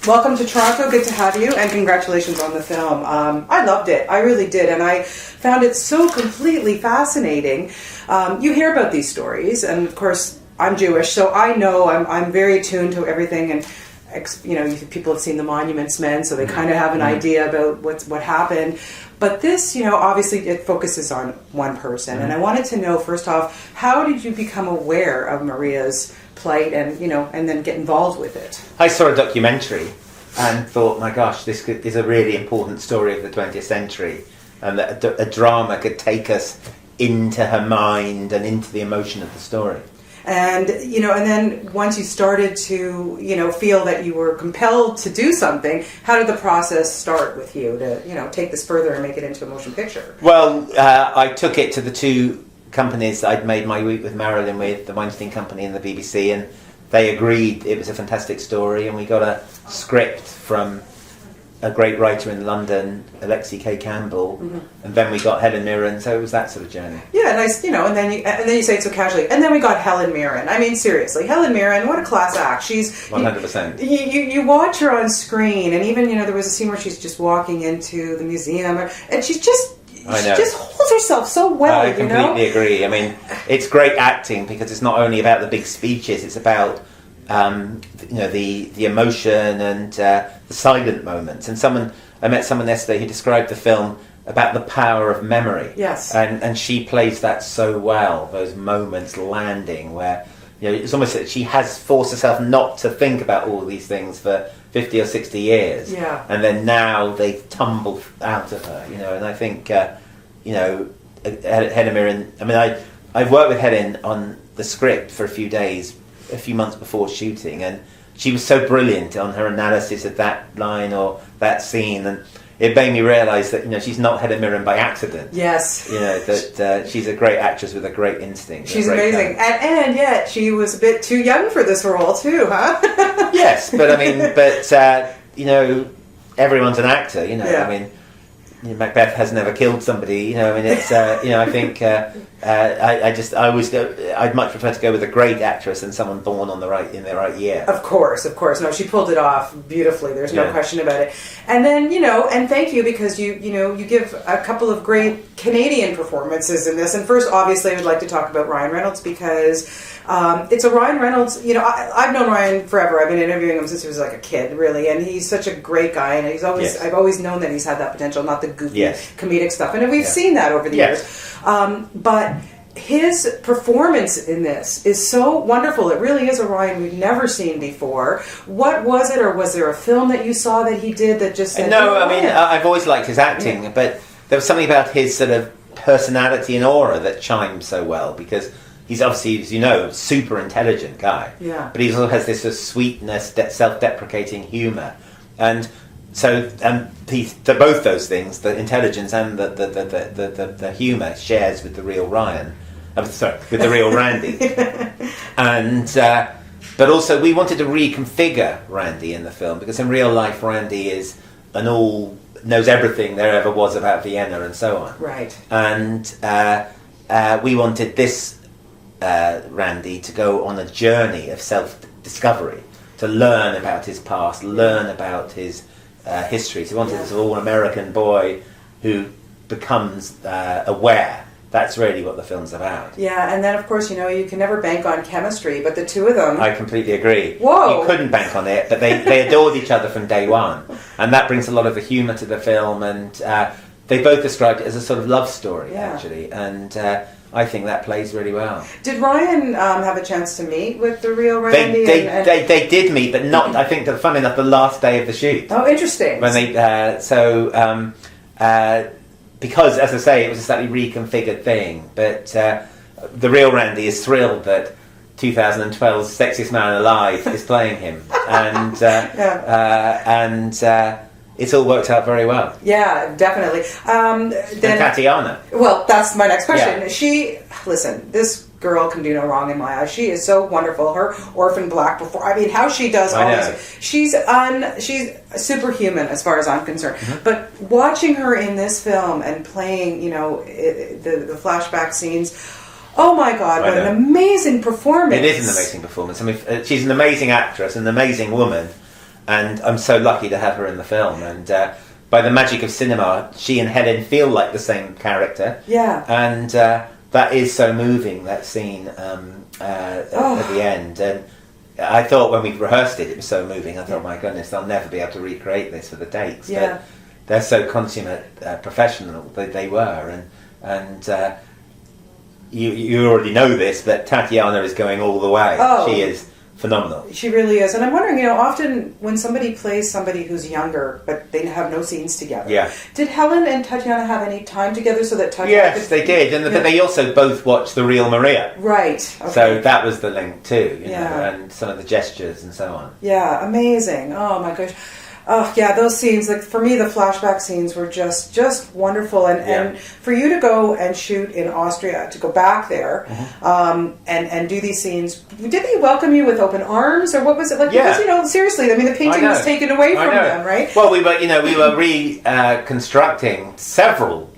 Welcome to Toronto. Good to have you, and congratulations on the film. I loved it. I really did, and I found it so completely fascinating. You hear about these stories, and of course, I'm Jewish, so I know I'm very attuned to everything, and people have seen The Monuments Men, so they kind of have an idea about what happened. But this, obviously it focuses on one person, and I wanted to know, first off, how did you become aware of Maria's plight and then get involved with it? I saw a documentary and thought, my gosh, this is a really important story of the 20th century, and that a drama could take us into her mind and into the emotion of the story. And, and then once you started to, feel that you were compelled to do something, how did the process start with you to, take this further and make it into a motion picture? Well, I took it to the two companies that I'd made my week with Marilyn with, the Weinstein Company and the BBC, and they agreed it was a fantastic story, and we got a script from a great writer in London, Alexei K. Campbell, and then we got Helen Mirren, so it was that sort of journey. Yeah, nice, and then you say it so casually, and then we got Helen Mirren. I mean, seriously, Helen Mirren, what a class act. She's 100%. You watch her on screen, and even there was a scene where she's just walking into the museum, and she just holds herself so well. I completely agree. I mean, it's great acting because it's not only about the big speeches; it's about the emotion and the silent moments. And I met someone yesterday who described the film about the power of memory. Yes. And she plays that so well. Those moments landing where it's almost that she has forced herself not to think about all these things for 50 or 60 years. Yeah. And then now they tumble out of her. And I think Helen Mirren. I mean, I've worked with Helen on the script for a few months before shooting, and she was so brilliant on her analysis of that line or that scene, and it made me realise that she's not Helen Mirren by accident. Yes, that she's a great actress with a great instinct. She's amazing, and yet she was a bit too young for this role too, huh? Yes, but I mean, everyone's an actor. Yeah. I mean, Macbeth has never killed somebody. It's. I think I'd much prefer to go with a great actress than someone born in the right year. Of course. No, she pulled it off beautifully. There's no question about it. And then and thank you, because you give a couple of great Canadian performances in this. And first, obviously, I would like to talk about Ryan Reynolds, because it's a Ryan Reynolds. I've known Ryan forever. I've been interviewing him since he was like a kid, really, and he's such a great guy. And he's always I've always known that he's had that potential, not the goofy comedic stuff. And we've seen that over the years. But his performance in this is so wonderful. It really is a Ryan we've never seen before. What was it, or was there a film that you saw that he did that just said... No, I mean, I've always liked his acting, but there was something about his sort of personality and aura that chimed so well, because he's obviously, as you know, super intelligent guy. Yeah. But he also has this sort of sweetness, self-deprecating humour. And so both those things, the intelligence and the humour, shares with the real Ryan. With the real Randy. And but also we wanted to reconfigure Randy in the film, because in real life Randy knows everything there ever was about Vienna and so on. Right. And we wanted this Randy to go on a journey of self-discovery, to learn about his past, learn about his history. So we wanted this all-American boy who becomes aware. That's really what the film's about. Yeah, and then of course, you can never bank on chemistry, but the two of them... I completely agree. Whoa! You couldn't bank on it, but they adored each other from day one. And that brings a lot of the humour to the film, and they both described it as a sort of love story, actually. And I think that plays really well. Did Ryan have a chance to meet with the real Randy? They did meet, but not, I think, funny enough, the last day of the shoot. Oh, interesting. When because, as I say, it was a slightly reconfigured thing. But the real Randy is thrilled that 2012's Sexiest Man Alive is playing him. And it's all worked out very well. Yeah, definitely. And Tatiana. Well, that's my next question. Yeah. This girl can do no wrong in my eyes. She is so wonderful. Her Orphan Black before. I mean, how she does all this. She's superhuman as far as I'm concerned. Mm-hmm. But watching her in this film and playing, the flashback scenes. Oh my God! What an amazing performance! It is an amazing performance. I mean, she's an amazing actress, an amazing woman. and I'm so lucky to have her in the film. And by the magic of cinema, she and Helen feel like the same character. Yeah. And that is so moving, that scene at the end. And I thought when we rehearsed it, it was so moving. I thought, my goodness, they'll never be able to recreate this for the takes. Yeah. But they're so consummate professional, they were. And you already know this, but Tatiana is going all the way. Oh. She is phenomenal. She really is. And I'm wondering, often when somebody plays somebody who's younger, but they have no scenes together. Yeah. Did Helen and Tatiana have any time together so that Tatiana Yes, they did. But they also both watched the real Maria. Right. Okay. So that was the link too, you know, Yeah. and some of the gestures and so on. Yeah, amazing. Oh my gosh. Oh yeah, those scenes, like for me the flashback scenes were just wonderful, and for you to go and shoot in Austria, to go back there and do these scenes, did they welcome you with open arms, or what was it like? Yeah. Because seriously, I mean the painting was taken away from them, right? Well, we were reconstructing several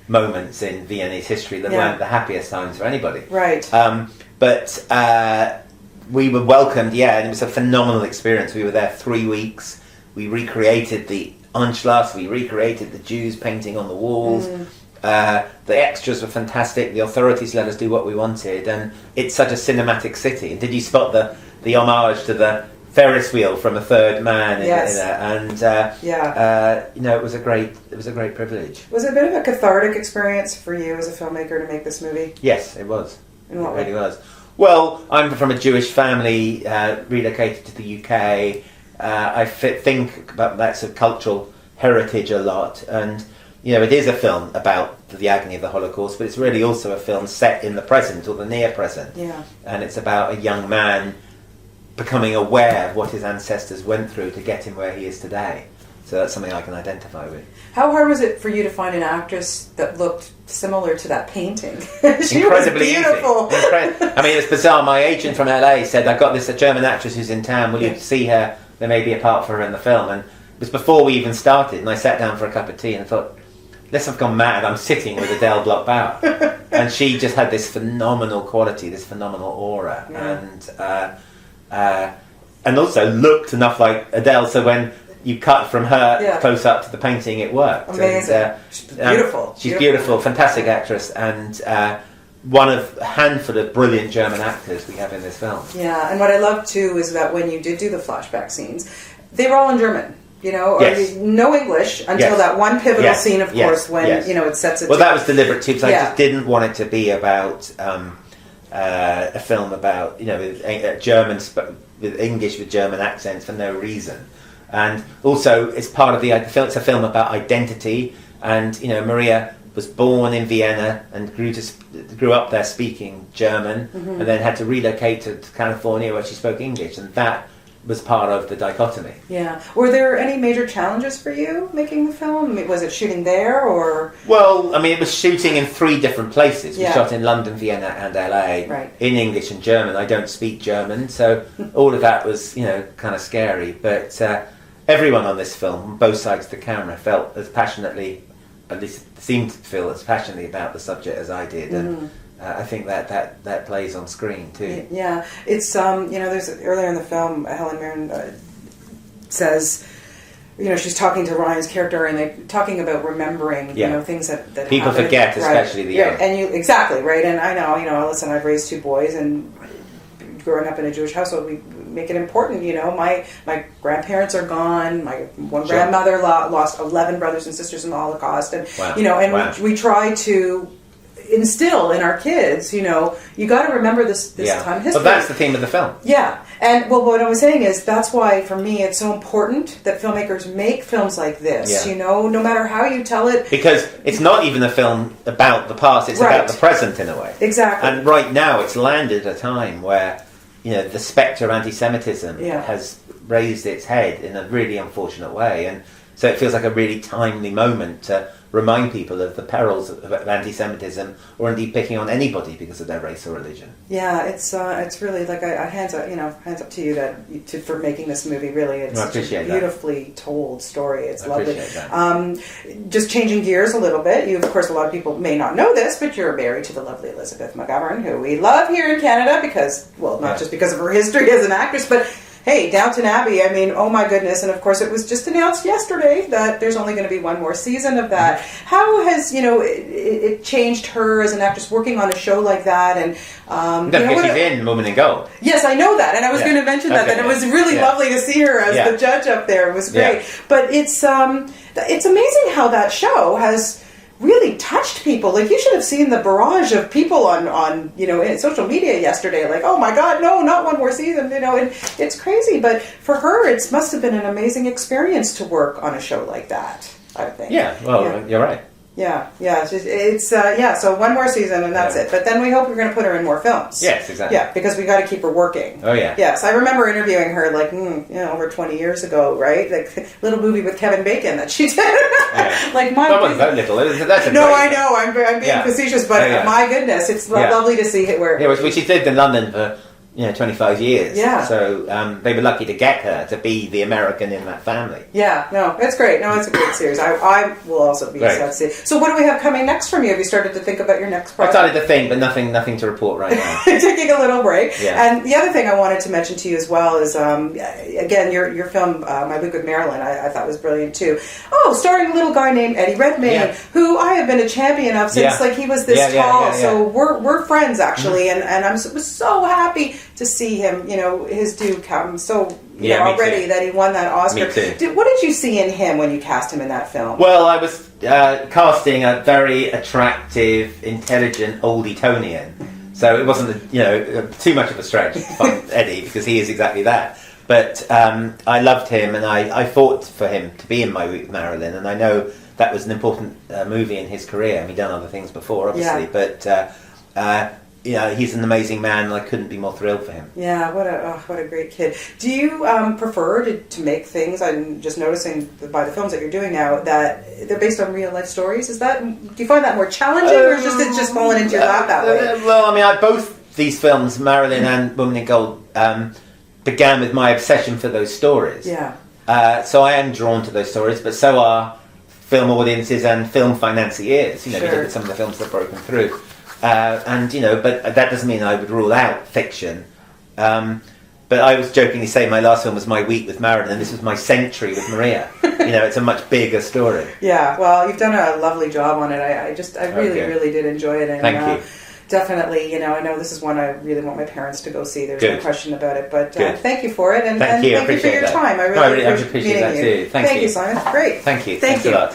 moments in Viennese history that weren't the happiest times for anybody. Right. But we were welcomed, and it was a phenomenal experience. We were there 3 weeks. We recreated the Anschluss, we recreated the Jews painting on the walls. The extras were fantastic. The authorities let us do what we wanted, and it's such a cinematic city. And did you spot the homage to the Ferris wheel from A Third Man? Yes. It was a great privilege. Was it a bit of a cathartic experience for you as a filmmaker to make this movie? Yes, it was. In what way? It really was. Well, I'm from a Jewish family, relocated to the UK. I think about that sort of cultural heritage a lot, and it is a film about the agony of the Holocaust, but it's really also a film set in the present or the near present. Yeah. And it's about a young man becoming aware of what his ancestors went through to get him where he is today. So that's something I can identify with. How hard was it for you to find an actress that looked similar to that painting? She Incredibly was beautiful. Easy. I mean, it's bizarre. My agent from LA said, I've got this German actress who's in town. Will you see her? There may be a part for her in the film. And it was before we even started, and I sat down for a cup of tea and thought, unless I've gone mad, I'm sitting with Adele Bloch-Bauer. And she just had this phenomenal quality, this phenomenal aura. Yeah. And also looked enough like Adele, so when you cut from her close up to the painting, it worked. Amazing. And, she's beautiful. She's beautiful, fantastic actress, and one of a handful of brilliant German actors we have in this film. Yeah, and what I love too is that when you did do the flashback scenes, they were all in German. Or no English until that one pivotal scene, of course, when it sets it. Well, that was deliberate too, because I just didn't want it to be about a film about with German with English with German accents for no reason. And also, it's part of it's a film about identity, and Maria was born in Vienna and grew up there speaking German, and then had to relocate to California where she spoke English, and that was part of the dichotomy. Yeah. Were there any major challenges for you making the film? Was it shooting there, or? Well, I mean, it was shooting in 3 different places. We shot in London, Vienna, and LA, in English and German. I don't speak German, so all of that was, kind of scary. But everyone on this film, on both sides of the camera, felt as passionately, at least seemed to feel as passionately about the subject as I did. And I think that plays on screen too. Yeah, it's there's earlier in the film, Helen Mirren says, she's talking to Ryan's character, and they're talking about remembering, things that people happened. forget, especially the young. And you exactly right. And I know, listen, I've raised 2 boys, and growing up in a Jewish household, we make it important. My grandparents are gone. My one grandmother lost 11 brothers and sisters in the Holocaust, and we try to instill in our kids, you got to remember this time history. But that's the theme of the film. Yeah, and what I was saying is that's why for me it's so important that filmmakers make films like this. No matter how you tell it, because it's not even a film about the past; it's about the present in a way. Exactly. And right now, it's landed at a time where the spectre of anti-Semitism has raised its head in a really unfortunate way, and so it feels like a really timely moment to remind people of the perils of anti-Semitism, or indeed picking on anybody because of their race or religion. Yeah, it's really like hands up to you for making this movie. Really, it's such a beautifully told story. It's lovely. Just changing gears a little bit. You, of course, a lot of people may not know this, but you're married to the lovely Elizabeth McGovern, who we love here in Canada because, well, not just because of her history as an actress, but hey, Downton Abbey, I mean, oh my goodness. And of course, it was just announced yesterday that there's only going to be one more season of that. How has, it changed her as an actress working on a show like that? And because she's in Woman in Gold. Yes, I know that. And I was going to mention that it was really lovely to see her as the judge up there. It was great. Yeah. But it's amazing how that show has really touched people. Like, you should have seen the barrage of people on in social media yesterday. Like, oh my God, no, not one more season. And it's crazy. But for her, it must have been an amazing experience to work on a show like that, I think. Yeah, well, you're right. Yeah. So one more season and that's it. But then we hope we're going to put her in more films. Yes, exactly. Yeah, because we got to keep her working. Oh yeah. Yes, I remember interviewing her like over 20 years ago, right? Like little movie with Kevin Bacon that she did. Yeah. Like my. That wasn't that little. That's I know. I'm being facetious, but my goodness, it's lovely to see it where. Yeah, well, she's lived in London for 25 years. Yeah. So they were lucky to get her to be the American in that family. Yeah, no, it's great. No, it's a great series. I will also be sad to see. So what do we have coming next from you? Have you started to think about your next project? I started to think, but nothing to report right now. Taking a little break. Yeah. And the other thing I wanted to mention to you as well is, again, your film, My Week with Marilyn, I thought was brilliant too. Oh, starring a little guy named Eddie Redmayne, who I have been a champion of since he was this tall. So we're friends actually, and I was so happy to see him, his due come so already that he won that Oscar. Me too. What did you see in him when you cast him in that film? Well, I was casting a very attractive, intelligent old Etonian, so it wasn't too much of a stretch to find Eddie, because he is exactly that. But I loved him, and I fought for him to be in My Week with Marilyn, and I know that was an important movie in his career. I mean, he'd done other things before, obviously, but he's an amazing man, and I couldn't be more thrilled for him. Yeah, what a great kid. Do you prefer to make things? I'm just noticing by the films that you're doing now that they're based on real life stories. Do you find that more challenging, or it's just fallen into your lap that way? Well, I mean, both these films, Marilyn and Woman in Gold, began with my obsession for those stories. Yeah. So I am drawn to those stories, but so are film audiences and film financiers. You look at some of the films that have broken through. But that doesn't mean I would rule out fiction. But I was jokingly saying my last film was My Week with Marilyn, and this was my century with Maria. It's a much bigger story. Yeah, well, you've done a lovely job on it. I really did enjoy it. And, Thank you. Definitely, I know this is one I really want my parents to go see. There's no question about it. But thank you for it, and thank you for your time. I really appreciate that too. Thank you, Simon. Great. Thank you. Thank Thanks you. a lot.